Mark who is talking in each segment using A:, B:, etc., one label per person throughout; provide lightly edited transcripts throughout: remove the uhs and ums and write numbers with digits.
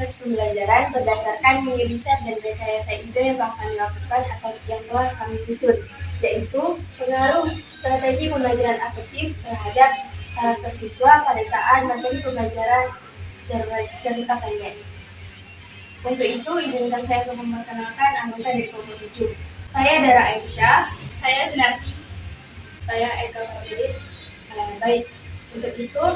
A: proses pembelajaran berdasarkan mini riset dan rekayasa ide yang telah kami lakukan atau yang telah kami susun, yaitu pengaruh strategi pembelajaran afektif terhadap karakter siswa pada saat materi pembelajaran cerita pendek. Untuk itu, izinkan saya untuk memperkenalkan anggota dari kelompok 7. Saya Dara Aisyah.
B: Saya Sunarti.
A: Saya Eka Pardede. Baik, untuk itu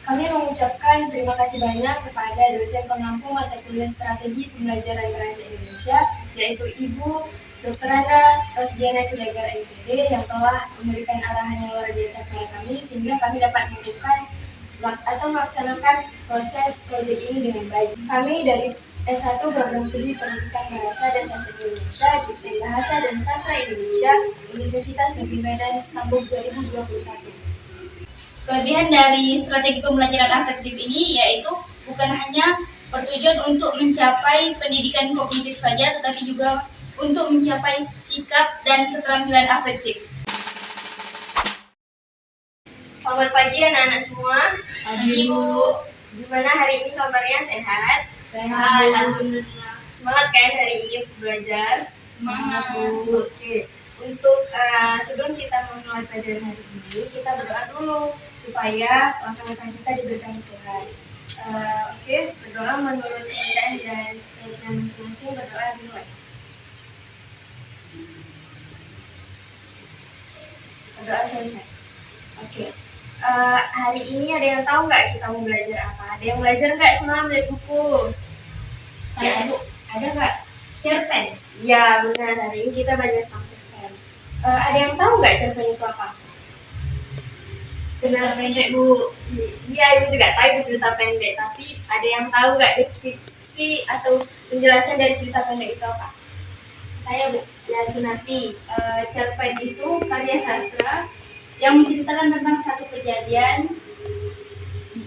A: kami mengucapkan terima kasih banyak kepada dosen pengampu mata kuliah strategi pembelajaran bahasa Indonesia, yaitu Ibu Dr. Anda Rosdiana Siregar MPD, yang telah memberikan arahan yang luar biasa kepada kami sehingga kami dapat melaksanakan proses proyek ini dengan baik. Kami dari S1 Program Studi Pendidikan Bahasa dan Sastra Indonesia, Jurusan Bahasa dan Sastra Indonesia, Universitas Negeri Medan, Istanbul 2021.
B: Kelebihan dari strategi pembelajaran afektif ini yaitu bukan hanya bertujuan untuk mencapai pendidikan kognitif saja, tetapi juga untuk mencapai sikap dan keterampilan afektif.
A: Selamat pagi anak-anak semua.
B: Pagi, Bu.
A: Gimana hari ini kabarnya? Sehat?
B: Sehat, alhamdulillah.
A: Semangat kan hari ini untuk belajar?
B: Semangat,
A: Bu. Oke. Untuk sebelum kita memulai pelajaran hari ini, kita berdoa dulu supaya langkah-langkah kita diberkati Tuhan. Oke, berdoa menurut kepercayaan dan keyakinan masing-masing. Berdoa dimulai. Berdoa selesai. Oke. Hari ini ada yang tahu nggak kita mau belajar apa? Ada yang belajar nggak semalam lihat buku?
B: Saya, Bu.
A: Ada nggak?
B: Cerpen.
A: Ya benar, hari ini kita belajar tentang cerpen. Ada yang tahu nggak cerpen itu apa?
B: Cerita pendek, Bu.
A: Iya, Ibu juga tahu itu cerita pendek, tapi ada yang tahu nggak deskripsi atau penjelasan dari cerita pendek itu apa?
B: Saya, Bu.
A: Ya, Sunati. Cerpen itu karya sastra
B: Yang menceritakan tentang satu kejadian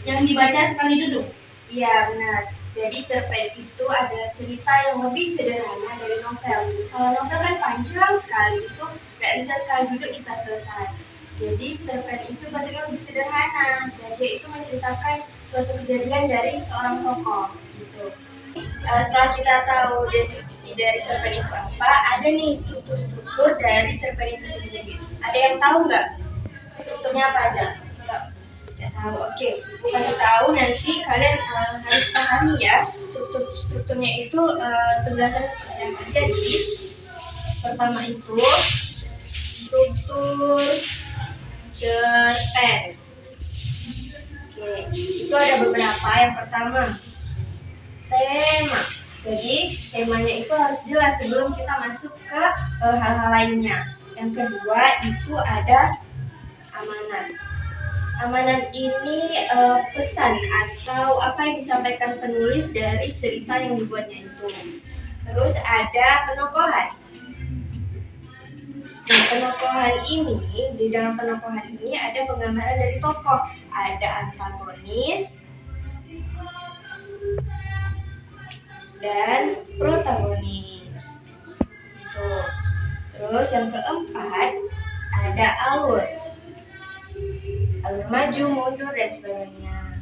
B: yang dibaca sekali duduk.
A: Iya, benar. Jadi cerpen itu adalah cerita yang lebih sederhana dari novel. Kalau novel kan panjang sekali, itu nggak bisa sekali duduk kita selesai. Jadi cerpen itu bentuknya lebih sederhana, dan dia itu menceritakan suatu kejadian dari seorang tokoh. Gitu. Setelah kita tahu deskripsi dari cerpen itu apa, ada nih struktur-struktur dari cerpen itu sendiri. Ada yang tahu nggak strukturnya apa aja? Nggak tahu. Oke, Bu kasih tahu, nanti kalian harus pahami ya strukturnya itu penjelasannya seperti apa. Jadi pertama itu struktur cerpen. Oke, itu ada beberapa. Yang pertama tema. Jadi temanya itu harus jelas sebelum kita masuk ke hal-hal lainnya. Yang kedua itu ada amanat. Amanat ini pesan atau apa yang disampaikan penulis dari cerita yang dibuatnya itu. Terus ada penokohan. Nah, penokohan ini, di dalam penokohan ini ada penggambaran dari tokoh. Ada antagonis dan protagonis. Gitu. Terus yang keempat ada alur maju, mundur, dan sebagainya.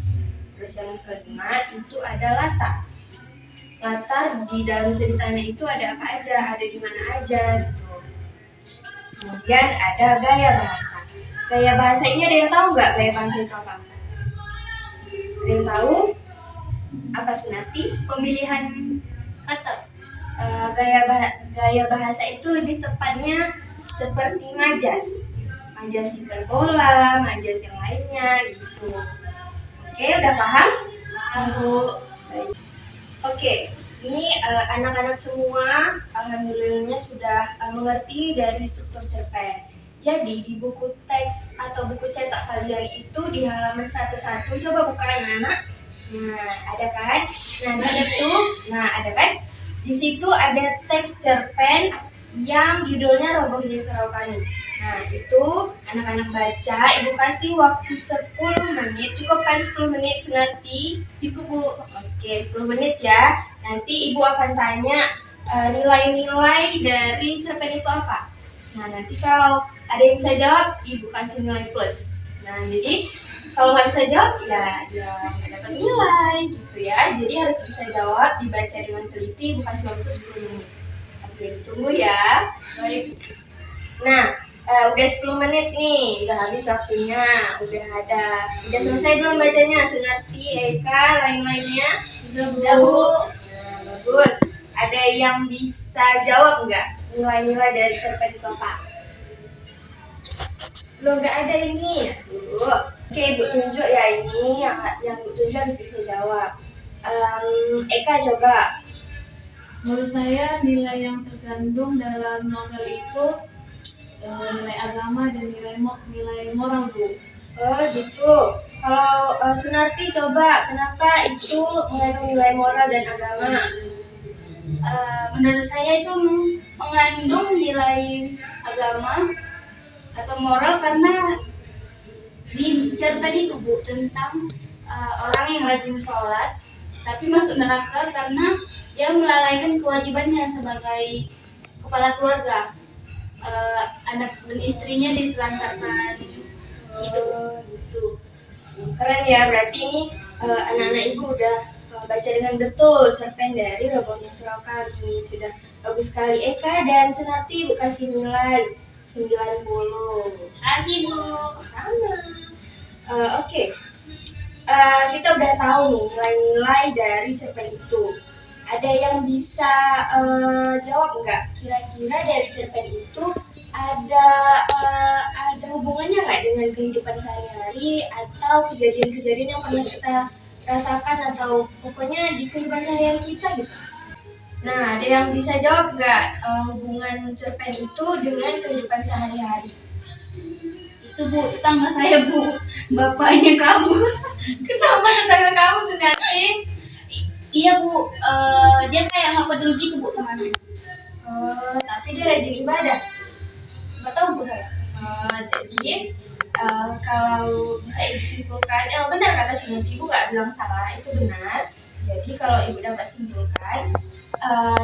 A: Terus yang kelima itu ada latar. Latar di dalam ceritanya itu ada apa aja, ada di mana aja gitu. Kemudian ada gaya bahasa. Gaya bahasa ini ada yang tahu nggak gaya bahasa itu apa? Ada yang tahu? Apa Sunati?
B: Pemilihan kata.
A: Gaya bahasa itu lebih tepatnya seperti majas. Majas hiperbola, majas yang lainnya gitu. Oke, udah paham?
B: Paham, Bu.
A: Baik. Oke, ini anak-anak semua alhamdulillahnya sudah mengerti dari struktur cerpen. Jadi di buku teks atau buku cetak kalian itu di halaman 101, coba buka anak-anak. Nah, ada kan? Nah, di situ, ada kan? Di situ ada teks cerpen yang judulnya Robohnya Surau Kani. Nah, itu anak-anak baca, Ibu kasih waktu 10 menit. Cukup kan 10 menit Sunarti?
B: Cukup, Bu.
A: Oke, 10 menit ya. Nanti Ibu akan tanya nilai-nilai dari cerpen itu apa. Nah, nanti kalau ada yang bisa jawab, Ibu kasih nilai plus. Nah, jadi Kalau nggak bisa jawab ya nggak dapat nilai gitu ya. Jadi harus bisa jawab, dibaca dengan teliti, bukan waktu 10 menit. Oke, ditunggu ya. Baik. Nah, udah 10 menit nih, udah habis waktunya, udah selesai belum bacanya? Sunarti, Eka, lain-lainnya?
B: Sudah Bu.
A: Nah, bagus. Ada yang bisa jawab nggak nilai-nilai dari cerpen itu apa? Lo nggak ada ini, Bu. Oke, Bu tunjuk ya ini yang Bu tunjuk harus bisa jawab. Eka coba.
C: Menurut saya nilai yang terkandung dalam novel itu nilai agama dan nilai moral, Bu.
A: Oh gitu. Kalau Sunarti coba, kenapa itu mengandung nilai moral dan agama?
B: Menurut saya itu mengandung nilai agama atau moral karena di cerpen itu Bu tentang orang yang rajin sholat tapi masuk neraka karena dia melalaikan kewajibannya sebagai kepala keluarga. Anak dan istrinya ditelantarkan gitu.
A: Gitu. Keren ya, berarti ini anak-anak ibu udah baca dengan betul cerpen dari Robohnya Surau Kami. Sudah bagus sekali. Eka dan Sunarti ibu kasih nilai 90.
B: Kasih Bu.
A: Sama. Oke. Kita udah tahu nih nilai-nilai dari cerpen itu. Ada yang bisa jawab nggak? Kira-kira dari cerpen itu ada hubungannya nggak dengan kehidupan sehari-hari atau kejadian-kejadian yang pernah kita rasakan atau pokoknya di kehidupan sehari-hari kita gitu? Nah, ada yang bisa jawab nggak hubungan cerpen itu dengan kehidupan sehari-hari?
B: Itu Bu, tetangga saya Bu, bapaknya kamu.
C: Kenapa tetangga kamu Sunarti?
B: Iya Bu, dia kayak nggak peduli gitu Bu sama anak.
A: Tapi dia rajin ibadah.
B: Nggak tahu Bu saya.
A: Jadi kalau bisa ibu simpulkan, benar kata Sunarti, ibu nggak bilang salah, itu benar. Jadi kalau ibu dapat simpulkan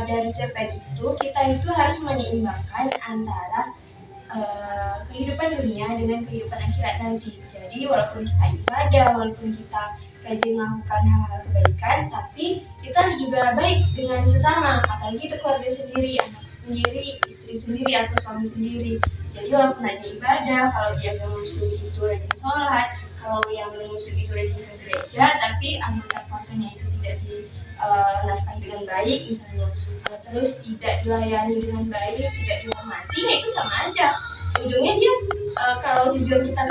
A: dari cerpen itu, kita itu harus menyeimbangkan antara kehidupan dunia dengan kehidupan akhirat nanti. Jadi walaupun kita ibadah, walaupun kita rajin melakukan hal-hal kebaikan, tapi kita harus juga baik dengan sesama, apalagi itu keluarga sendiri, anak sendiri, istri sendiri atau suami sendiri. Jadi walaupun ada ibadah, kalau dia agama Muslim itu rajin sholat, kalau yang Muslim itu rajin ke gereja, tapi anggota keluarganya itu tidak dinafkahi dengan baik, misalnya, terus tidak dilayani dengan baik, tidak dihormati, ya itu sama aja. Ujungnya dia kalau tujuan kita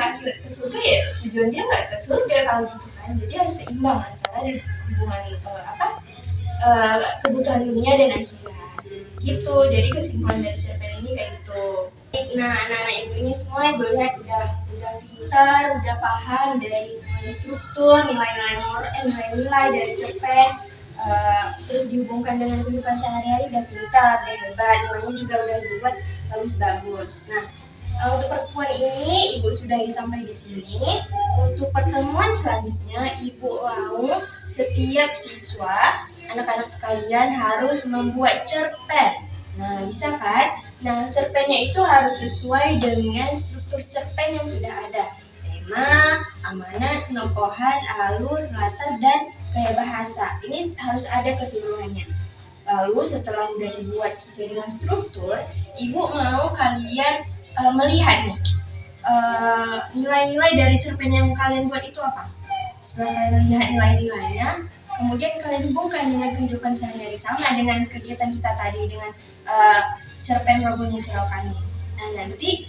A: ke surga, ya tujuan dia nggak ke surga kalau gitu kan. Jadi harus seimbang antara hubungan kebutuhan dunia dan akhirat gitu. Jadi kesimpulan dari cerpen ini kayak gitu. Nah, anak-anak ibu ini semua ibu lihat udah pintar, udah paham dari struktur, nilai-nilai dari cerpen, terus dihubungkan dengan kehidupan sehari-hari, udah pintar, udah hebat, nilainya juga udah dibuat bagus-bagus. Nah, untuk pertemuan ini ibu sudahi sampai di sini. Untuk pertemuan selanjutnya ibu mau setiap siswa, anak-anak sekalian harus membuat cerpen. Nah, bisa kan? Nah, cerpennya itu harus sesuai dengan struktur cerpen yang sudah ada. Tema, amanat, nokohan, alur, latar, dan gaya bahasa. Ini harus ada keseluruhannya. Lalu setelah sudah dibuat sesuai dengan struktur, ibu mau kalian melihat nih nilai-nilai dari cerpen yang kalian buat itu apa. Setelah kalian lihat nilai-nilainya, kemudian kalian hubungkan dengan kehidupan sehari-hari, sama dengan kegiatan kita tadi dengan cerpen Robohnya Surau Kami. Nah, nanti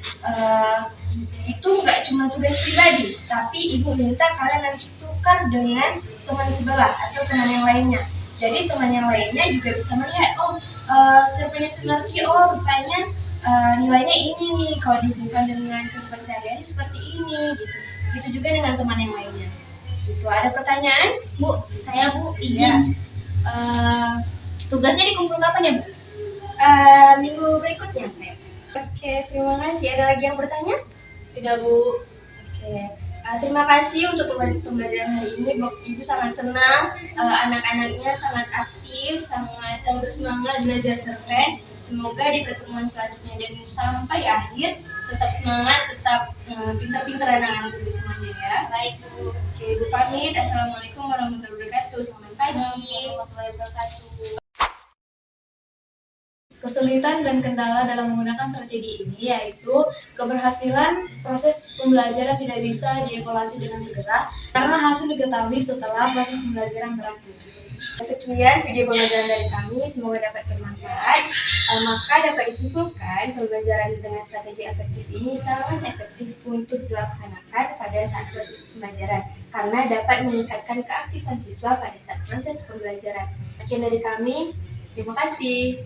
A: itu nggak cuma tugas pribadi, tapi ibu minta kalian nanti tukar dengan teman sebelah atau teman yang lainnya. Jadi teman yang lainnya juga bisa melihat, cerpennya Sunarti, rupanya nilainya ini nih, kalau dihubungkan dengan kehidupan sehari-hari seperti ini gitu. Gitu juga dengan teman yang lainnya. Gitu. Ada pertanyaan?
B: Bu, saya Bu izin. Tugasnya dikumpul kapan ya Bu?
A: Minggu berikutnya saya. Oke, terima kasih. Ada lagi yang bertanya?
C: Tidak Bu.
A: Oke. Terima kasih untuk pembelajaran hari ini. Ibu sangat senang, anak-anaknya sangat aktif, sangat bersemangat belajar cerpen. Semoga di pertemuan selanjutnya dan sampai akhir Tetap semangat, tetap pintar-pintar anak-anak ibu semuanya ya.
B: Baik Bu.
A: Oke, ibu pamit. Assalamualaikum warahmatullahi wabarakatuh. Selamat pagi.
B: Warahmatullahi wabarakatuh.
C: Kesulitan dan kendala dalam menggunakan strategi ini yaitu keberhasilan proses pembelajaran tidak bisa dievaluasi dengan segera karena hasil diketahui setelah proses pembelajaran berakhir.
A: Sekian video pembelajaran dari kami, semoga dapat bermanfaat. Maka dapat disimpulkan pembelajaran dengan strategi efektif ini sangat efektif untuk dilaksanakan pada saat proses pembelajaran karena dapat meningkatkan keaktifan siswa pada saat proses pembelajaran. Sekian dari kami, terima kasih.